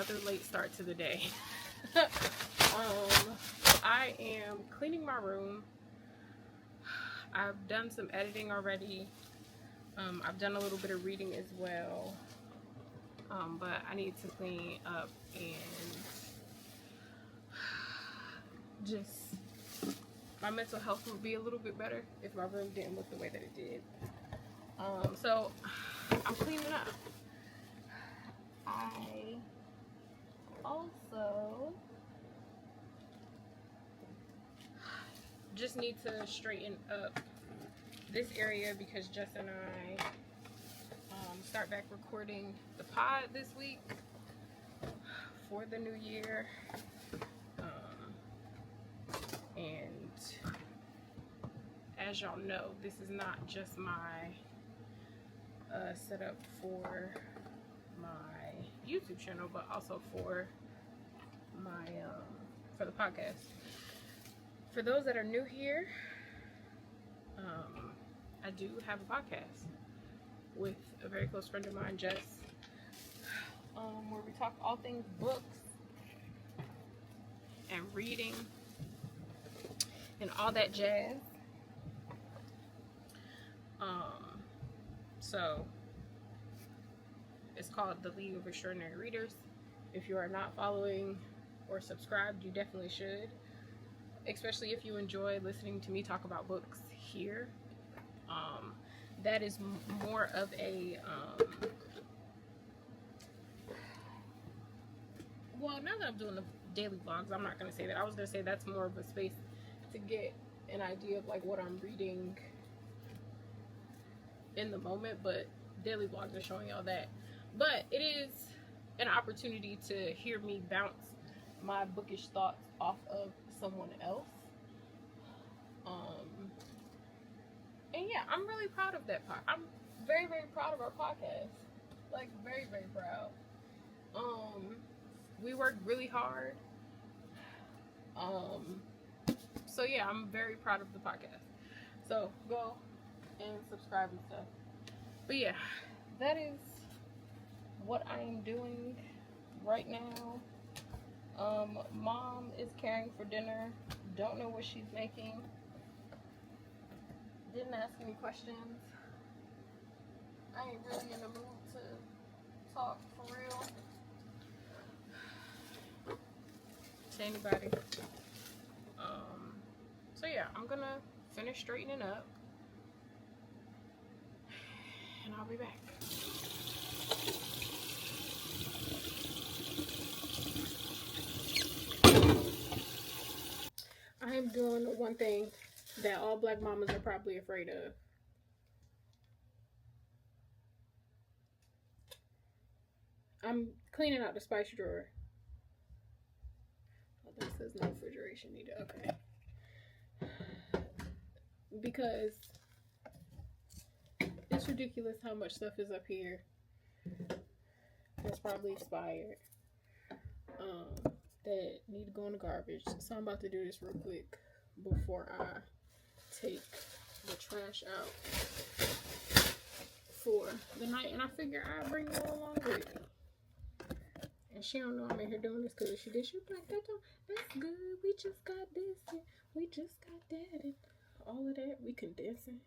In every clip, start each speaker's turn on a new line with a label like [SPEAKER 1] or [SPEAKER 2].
[SPEAKER 1] another late start to the day. I am cleaning my room. I've done some editing already. I've done a little bit of reading as well. But I need to clean up and just, my mental health would be a little bit better if my room didn't look the way that it did. So I'm cleaning up. I also just need to straighten up this area because Jess and I start back recording the pod this week for the new year. And as y'all know, this is not just my setup for my YouTube channel, but also for my for the podcast. For those that are new here, I do have a podcast with a very close friend of mine, Jess, where we talk all things books and reading and all that jazz. So it's called The League of Extraordinary Readers. If you are not following or subscribed, you definitely should, especially if you enjoy listening to me talk about books here. That is more of a well, now that I'm doing the daily vlogs, I'm not going to say that. I was going to say that's more of a space to get an idea of like what I'm reading in the moment, but daily vlogs are showing y'all that. But it is an opportunity to hear me bounce my bookish thoughts off of someone else. And yeah, I'm really proud of that I'm very, very proud of our podcast. Like, very, very proud. We worked really hard. So yeah, I'm very proud of the podcast. So go and subscribe and stuff. But yeah, that is what I am doing right now. Mom is caring for dinner. Don't know what she's making. Didn't ask any questions. I ain't really in the mood to talk for real to anybody. So yeah, I'm gonna finish straightening up and I'll be back. I am doing one thing that all black mamas are probably afraid of. I'm cleaning out the spice drawer. Oh, this says no refrigeration needed. Okay. Because it's ridiculous how much stuff is up here that's probably expired. That need to go in the garbage. So I'm about to do this real quick before I take the trash out for the night. And I figure I'll bring you along with me. And she don't know I'm in here doing this because she did. She was like, that's good. We just got this and we just got that and all of that. We condensing.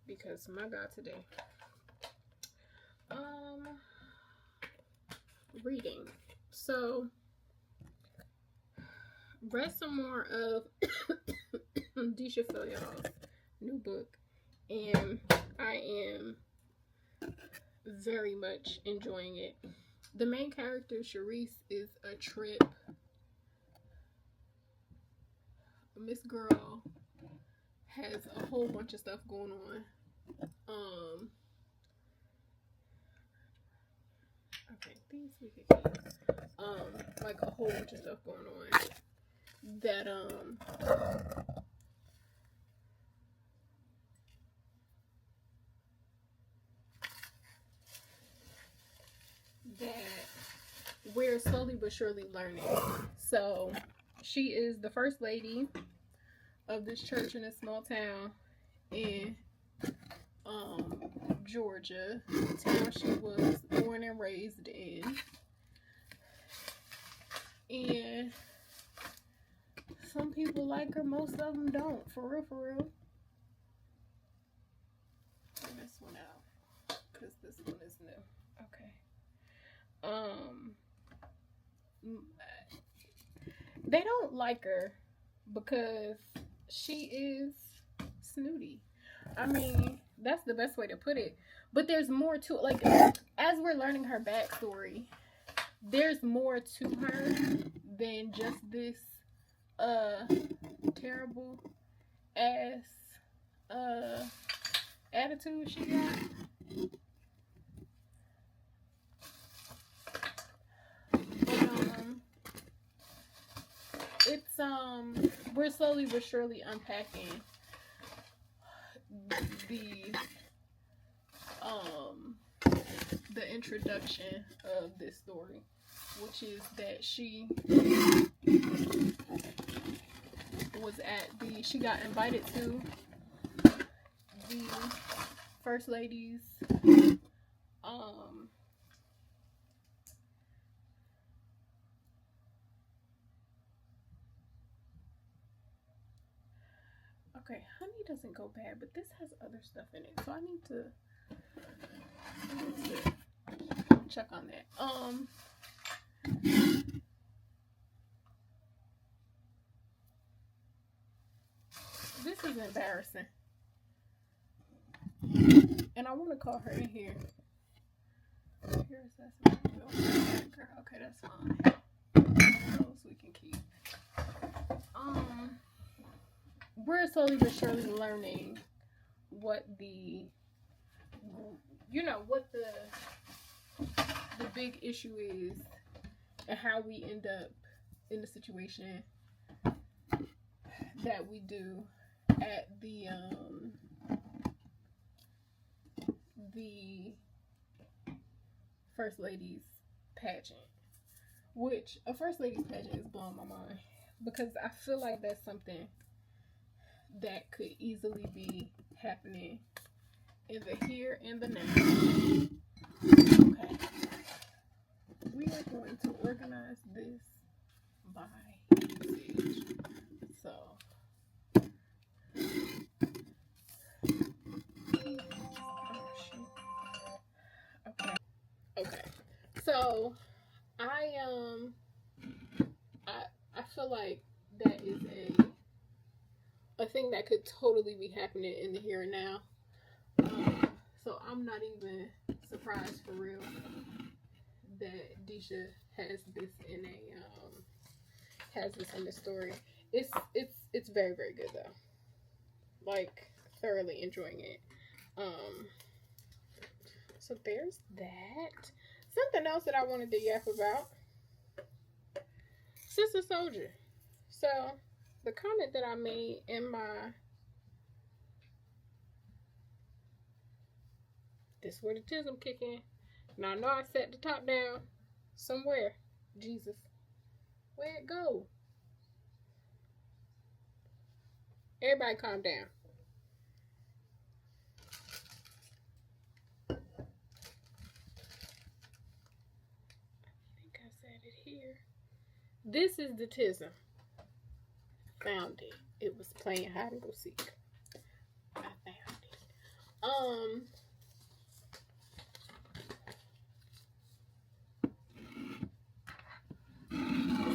[SPEAKER 1] Because my God, today. Reading. So read some more of Sister Souljah's new book, and I am very much enjoying it. The main character, Charisse, is a trip. Miss Girl has a whole bunch of stuff going on. Okay, these we could keep. Like a whole bunch of stuff going on that that we're slowly but surely learning. So she is the first lady of this church in a small town in Georgia, the town she was born and raised in. And some people like her, most of them don't. For real, for real. Turn this one out, because this one is new. Okay. They don't like her because she is snooty. I mean, that's the best way to put it. But there's more to it. Like, as we're learning her backstory, there's more to her than just this terrible ass attitude she got. It's we're slowly but surely unpacking the introduction of this story, which is that she was she got invited to the First Lady's okay, honey doesn't go bad, but this has other stuff in it, so I need to check on that. This is embarrassing, and I want to call her in here. Here's that. Okay, that's fine. Those we can keep. We're slowly but surely learning what the big issue is and how we end up in the situation that we do at the First Lady's pageant, which a First Lady's pageant is blowing my mind, because I feel like that's something that could easily be happening in the here and the now. Okay. We are going to organize this by usage. So, okay. So, I feel like that is a thing that could totally be happening in the here and now. So I'm not even surprised, for real, that Deisha has this in the story. It's very, very good though. Like, thoroughly enjoying it. So there's that. Something else that I wanted to yap about. Sister Souljah. So the comment that I made in this is where the tism kick in. Now I know I set the top down somewhere. Jesus. Where'd it go? Everybody calm down. I think I said it here. This is the tism. Found it. It was playing hide and go seek. I found it.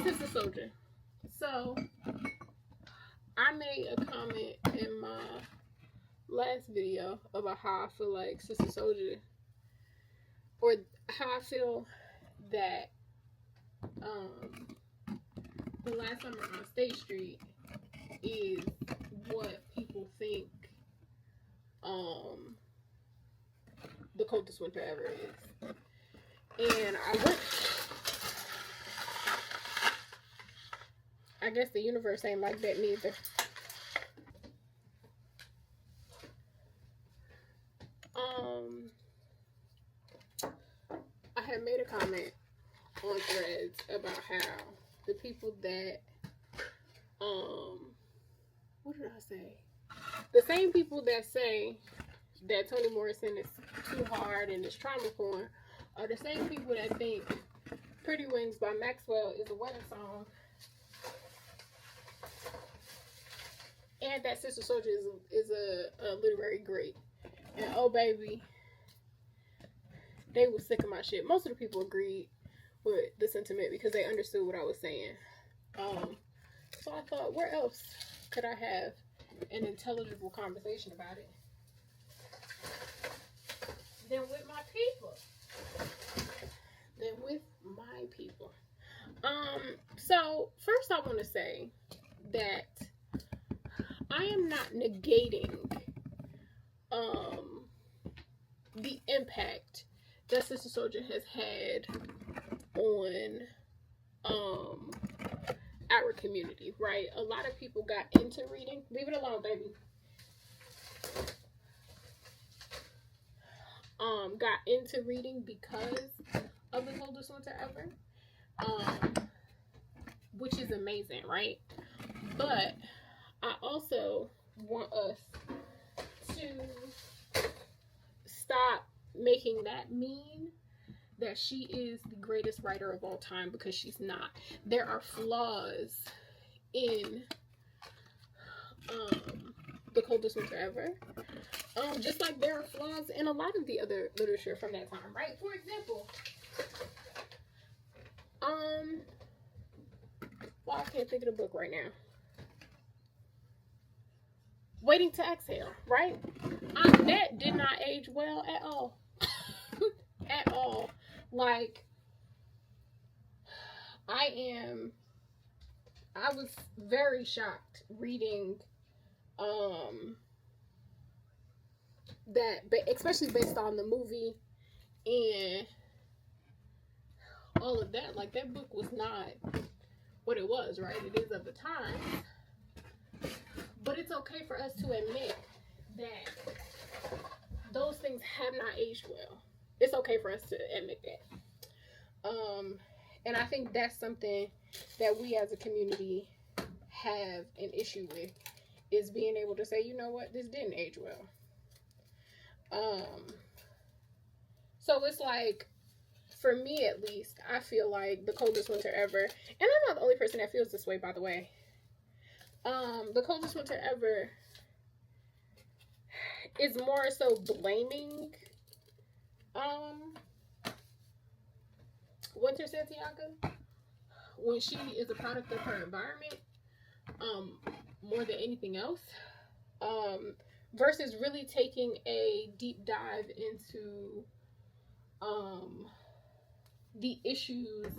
[SPEAKER 1] Sister Souljah. So I made a comment in my last video about how I feel like Sister Souljah, or how I feel that the last summer on State Street is what people think the coldest winter ever is. And I guess the universe ain't like that neither. I had made a comment on Threads about how the people that what did I say? The same people that say that Toni Morrison is too hard and is trauma porn are the same people that think Pretty Wings by Maxwell is a wedding song, and that Sister Souljah is a literary great. And oh baby, they were sick of my shit. Most of the people agreed with the sentiment because they understood what I was saying. So I thought, where else could I have an intelligible conversation about it than with my people? So first I want to say that I am not negating the impact that Sister Souljah has had on our community, right? A lot of people got into reading. Leave it alone, baby. Got into reading because of The Coldest Winter Ever, which is amazing, right? But I also want us to stop making that mean that she is the greatest writer of all time, because she's not. There are flaws in The Coldest Winter Ever. Just like there are flaws in a lot of the other literature from that time, right? For example, well, I can't think of the book right now. Waiting to Exhale, right? That did not age well at all. At all. Like, I was very shocked reading that, especially based on the movie and all of that. Like, that book was not what it was, right? It is of the time. But it's okay for us to admit that those things have not aged well. It's okay for us to admit that. And I think that's something that we as a community have an issue with, is being able to say, you know what, this didn't age well. So it's like, for me at least, I feel like The Coldest Winter Ever, and I'm not the only person that feels this way, by the way. The Coldest Winter Ever is more so blaming Winter Santiago when she is a product of her environment, more than anything else, versus really taking a deep dive into the issues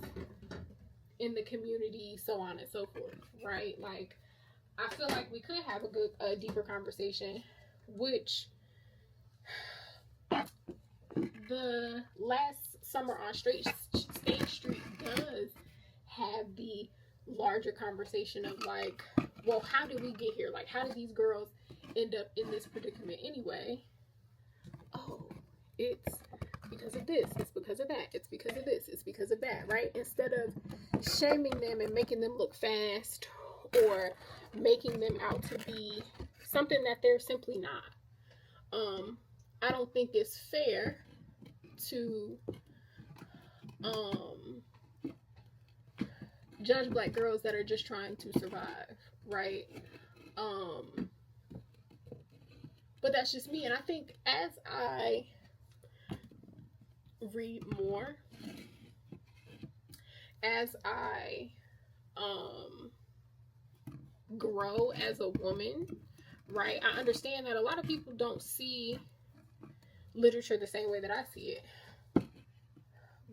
[SPEAKER 1] in the community, so on and so forth, right? Like, I feel like we could have a deeper conversation, which the last summer on State Street does have the larger conversation of, like, well, how did we get here? Like, how did these girls end up in this predicament anyway? Oh, it's because of this, it's because of that, it's because of this, it's because of that, right? Instead of shaming them and making them look fast, or making them out to be something that they're simply not. I don't think it's fair to judge Black girls that are just trying to survive, right? But that's just me. And I think as I read more, as I grow as a woman, right, I understand that a lot of people don't see literature the same way that I see it.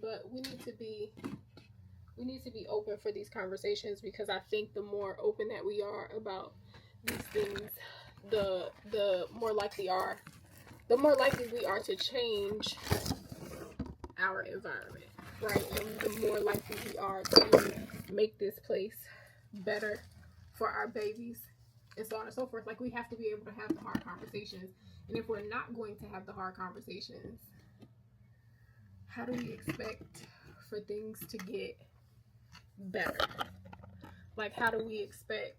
[SPEAKER 1] But we need to be open for these conversations, because I think the more open that we are about these things, the more likely we are to change our environment, right? And the more likely we are to make this place better for our babies, and so on and so forth. Like, we have to be able to have the hard conversations. And if we're not going to have the hard conversations, how do we expect for things to get better? Like, how do we expect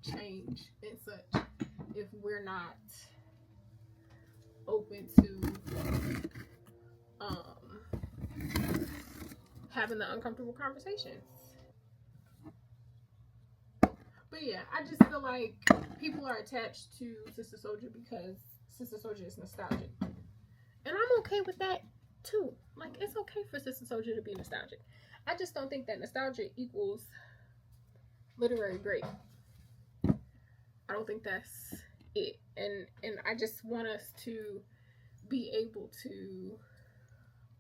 [SPEAKER 1] change and such if we're not open to having the uncomfortable conversations. But yeah, I just feel like people are attached to Sister Souljah because Sister Souljah is nostalgic. And I'm okay with that too. Like, it's okay for Sister Souljah to be nostalgic. I just don't think that nostalgia equals literary great. I don't think that's it. And I just want us to be able to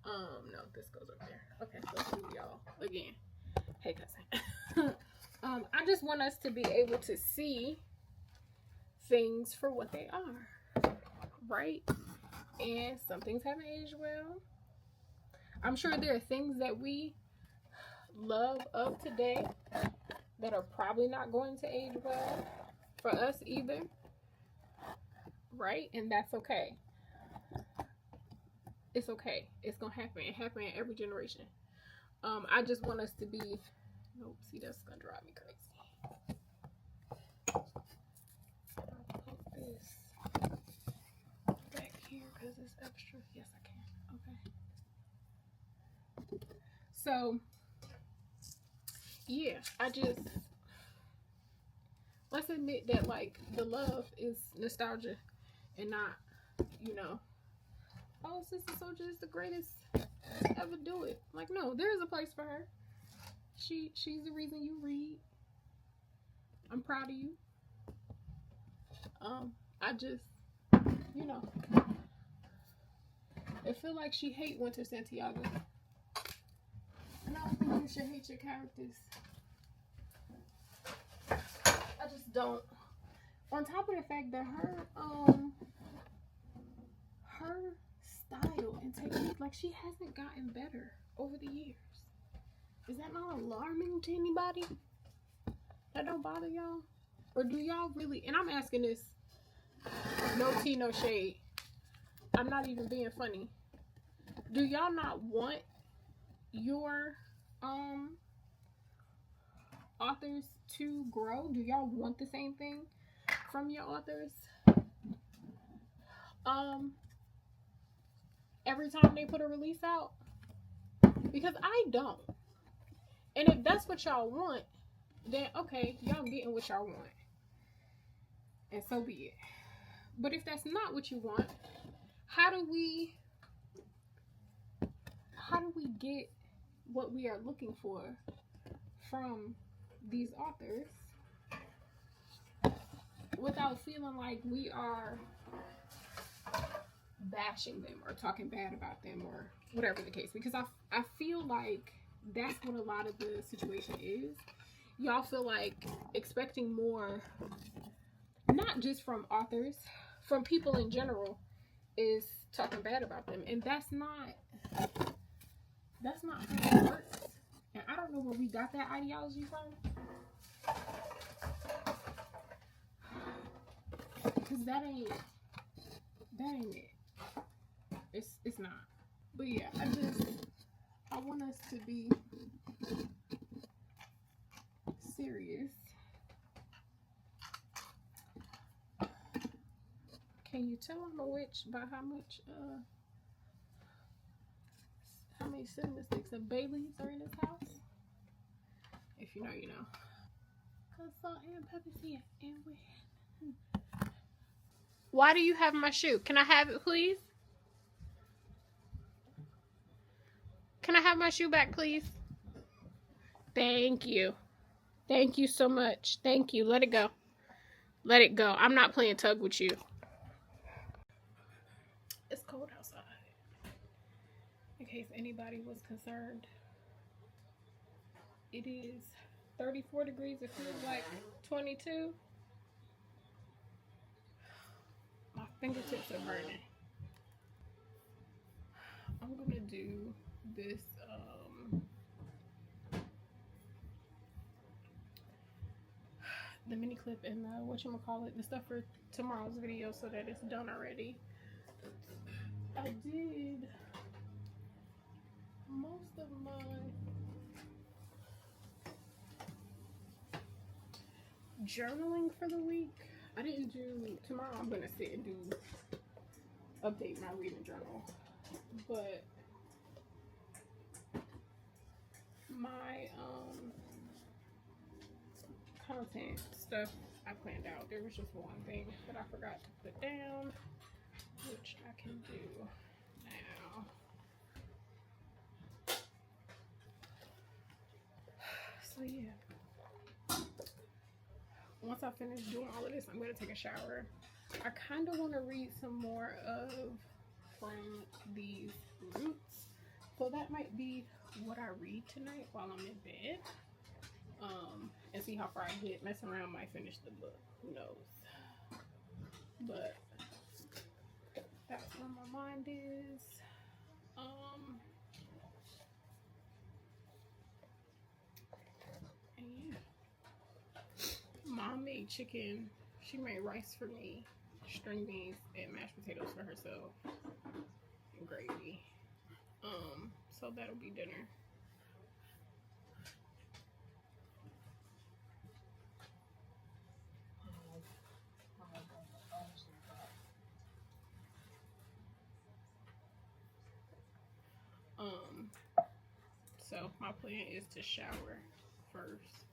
[SPEAKER 1] no, this goes up there. Okay, let's do y'all again. Hey cousin. I just want us to be able to see things for what they are, right? And some things haven't aged well. I'm sure there are things that we love of today that are probably not going to age well for us either, right? And that's okay. It's okay. It's gonna happen. It happens in every generation. I just want us to be. Nope. See, that's gonna drive me crazy. I'll put this back here because it's extra. Yes, I can. Okay. So, yeah, let's admit that, like, the love is nostalgia and not, oh, Sister Souljah is the greatest to ever do it. Like, no, there is a place for her. She's the reason you read. I'm proud of you. I just, I feel like she hate Winter Santiago. And I don't think you should hate your characters. I just don't. On top of the fact that her style and technique, like, she hasn't gotten better over the years. Is that not alarming to anybody? That don't bother y'all? Or do y'all really, and I'm asking this, no tea, no shade. I'm not even being funny. Do y'all not want your authors to grow? Do y'all want the same thing from your authors? Every time they put a release out? Because I don't. And if that's what y'all want, then okay, y'all getting what y'all want. And so be it. But if that's not what you want, how do we get what we are looking for from these authors without feeling like we are bashing them or talking bad about them or whatever the case? Because I feel like that's what a lot of the situation is. Y'all feel like expecting more, not just from authors, from people in general, is talking bad about them. And that's not how it works. And I don't know where we got that ideology from. Because that ain't it. It's not. But yeah, I want us to be serious. Can you tell I'm a witch by how many cinnamon sticks and bay leaves are in this house? If you know, you know. Cause salt and pepper's here, and we're. Why do you have my shoe? Can I have it, please? Can I have my shoe back, please? Thank you. Thank you so much. Thank you. Let it go. Let it go. I'm not playing tug with you. It's cold outside. In case anybody was concerned. It is 34 degrees. It feels like 22. My fingertips are burning. I'm gonna do this the mini clip and the the stuff for tomorrow's video so that it's done already. I did most of journaling for the week. I didn't do, tomorrow I'm gonna sit and do, update my reading journal, but my content stuff I planned out. There was just one thing that I forgot to put down, which I can do now. So yeah, once I finish doing all of this, I'm gonna take a shower. I kind of want to read some more of From These Roots, so that might be what I read tonight while I'm in bed. And see how far I get. Messing around might finish the book. Who knows? But that's where my mind is. And yeah. Mom made chicken. She made rice for me, string beans, and mashed potatoes for herself, and gravy. So that'll be dinner. So my plan is to shower first.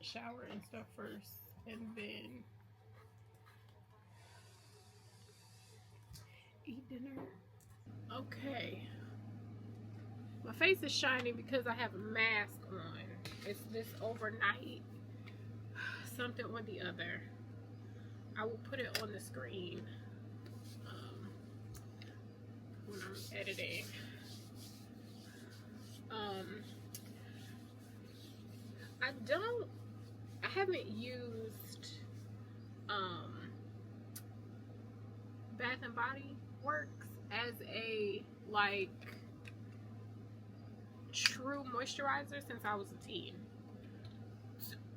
[SPEAKER 1] Shower and stuff first, and then eat dinner. Okay. My face is shining because I have a mask on. It's this overnight something or the other. I will put it on the screen when I'm editing. I haven't used Bath and Body Works as a like true moisturizer since I was a teen.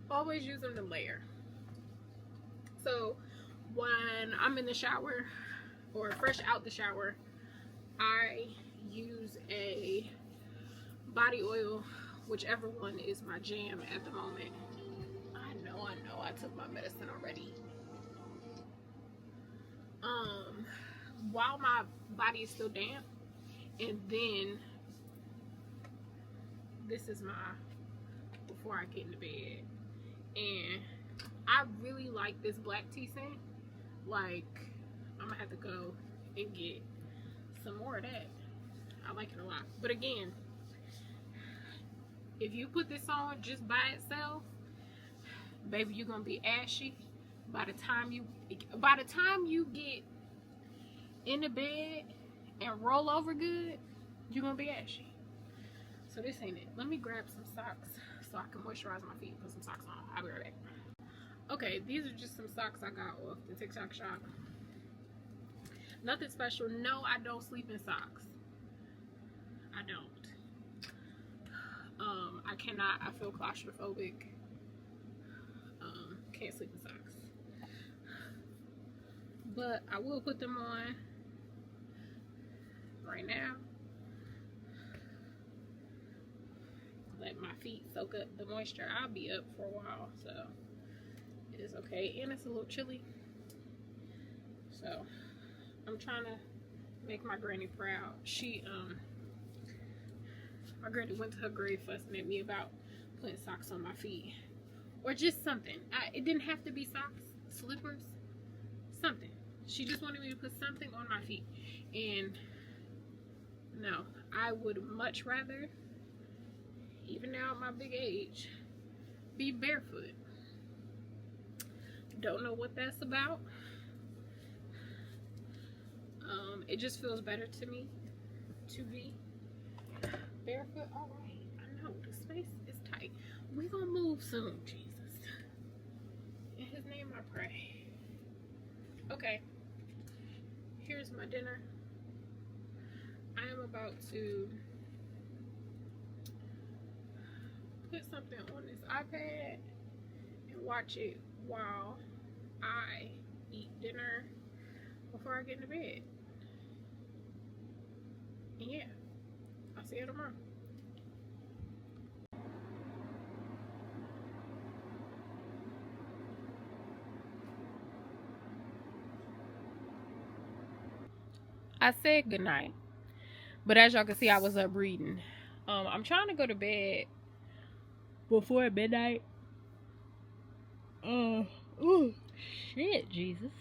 [SPEAKER 1] Always use them to layer. So when I'm in the shower or fresh out the shower, I use a body oil, whichever one is my jam at the moment. I know I took my medicine already. While my body is still damp, and then this is my before I get into bed. And I really like this black tea scent. Like, I'm gonna have to go and get some more of that. I like it a lot. But again, if you put this on just by itself, baby, you're gonna be ashy. By the time you get in the bed and roll over good, you're gonna be ashy. So this ain't it. Let me grab some socks so I can moisturize my feet and put some socks on. I'll be right back. Okay, these are just some socks I got off the TikTok shop. Nothing special. No, I don't sleep in socks. I don't. I cannot. I feel claustrophobic. Can't sleep in socks. But I will put them on right now. Let my feet soak up the moisture. I'll be up for a while, so it is okay. And it's a little chilly, so I'm trying to make my granny proud. My granny went to her grave fussing at me about putting socks on my feet, or just something. It didn't have to be socks, slippers, something. She just wanted me to put something on my feet, and no, I would much rather, even now at my big age, be barefoot. Don't know what that's about. It just feels better to me to be barefoot. All right, I know the space is tight. We're gonna move soon, Jesus. In His name I pray. Okay, here's my dinner. I am about to put something on this iPad and watch it while I eat dinner before I get into bed. Yeah, I'll see you tomorrow. I said goodnight, but as y'all can see, I was up reading. I'm trying to go to bed before midnight. Oh shit, Jesus.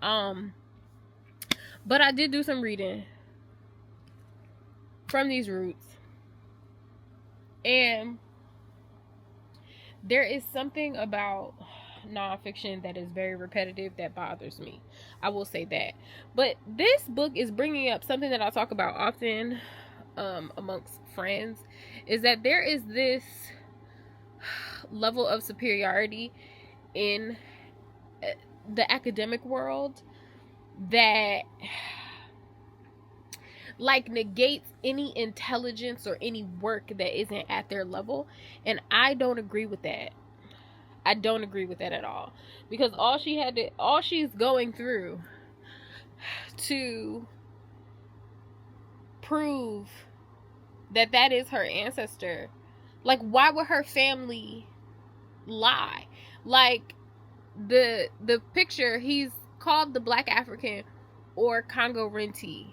[SPEAKER 1] But I did do some reading from these roots, and there is something about nonfiction that is very repetitive that bothers me. I will say that. But this book is bringing up something that I talk about often amongst friends, is that there is this level of superiority in the academic world that like negates any intelligence or any work that isn't at their level, and I don't agree with that. I don't agree with that at all, because all she's going through to prove that is her ancestor, like, why would her family lie? Like, the picture, he's called the Black African or Congo Renti.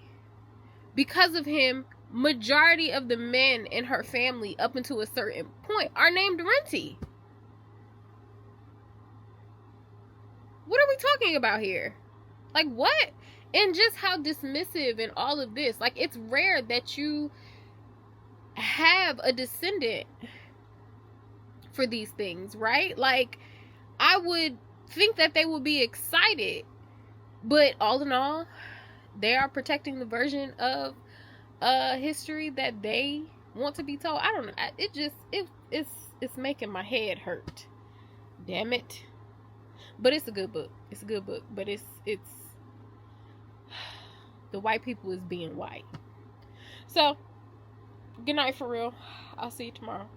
[SPEAKER 1] Because of him, majority of the men in her family up until a certain point are named Renti. What are we talking about here? Like, what? And just how dismissive and all of this. Like, it's rare that you have a descendant for these things, right? Like, I would think that they would be excited, but all in all, they are protecting the version of history that they want to be told. I don't know. It's making my head hurt. Damn it. But it's a good book. It's a good book. But it's the white people is being white. So, good night for real. I'll see you tomorrow.